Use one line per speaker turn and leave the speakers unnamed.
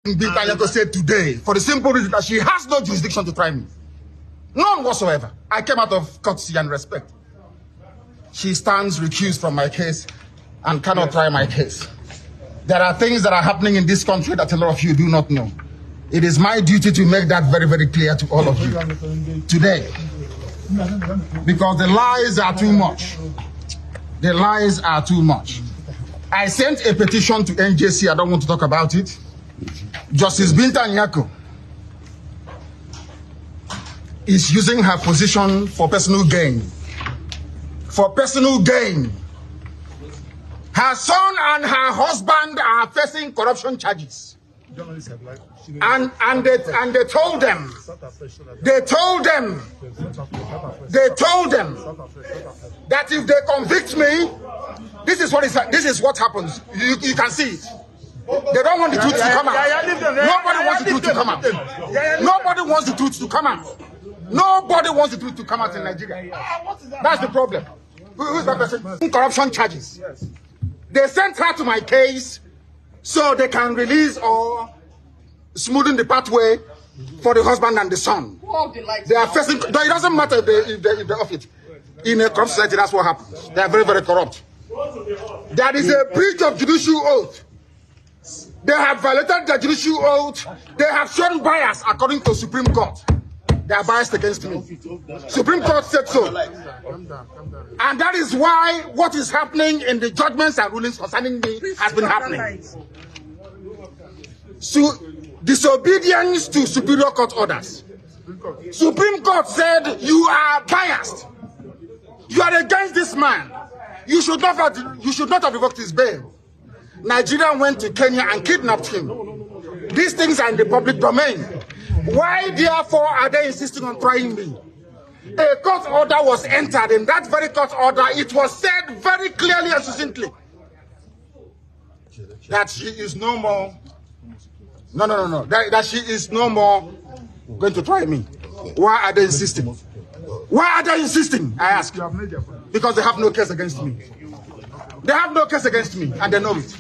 Biafra said today, for the simple reason that she has no jurisdiction to try me. None whatsoever. I came out of courtesy and respect. She stands recused from my case and cannot try my case. There are things that are happening in this country that a lot of you do not know. It is my duty to make that very, very clear to all of you today. Because the lies are too much. The lies are too much. I sent a petition to NJC. I don't want to talk about it. Justice Binta Nyako is using her position for personal gain. For personal gain. Her son and her husband are facing corruption charges. And they told them that if they convict me, this is what happens. You can see it. They don't want the truth to come out. Nobody wants the truth to come out. Nobody wants the truth to come out. Nobody wants the truth to come out in Nigeria. That's the problem. Who's that person? Corruption charges. They sent her to my case so they can release or smoothen the pathway for the husband and the son. They are facing. It doesn't matter if they're off it. In a corrupt society, that's what happens. They are very, very corrupt. There is a breach of judicial oath. They have violated the judicial oath. They have shown bias according to Supreme Court. They are biased against me. Supreme Court said so. And that is why what is happening in the judgments and rulings concerning me has been happening. So, disobedience to Superior Court orders. Supreme Court said you are biased. You are against this man. You should not have revoked his bail. Nigeria went to Kenya and kidnapped him. These things are in the public domain. Why, therefore, are they insisting on trying me? A court order was entered. In that very court order, it was said very clearly and succinctly that she is no more. No. That she is no more going to try me. Why are they insisting? Why are they insisting? I ask. Because they have no case against me. They have no case against me, and they know it.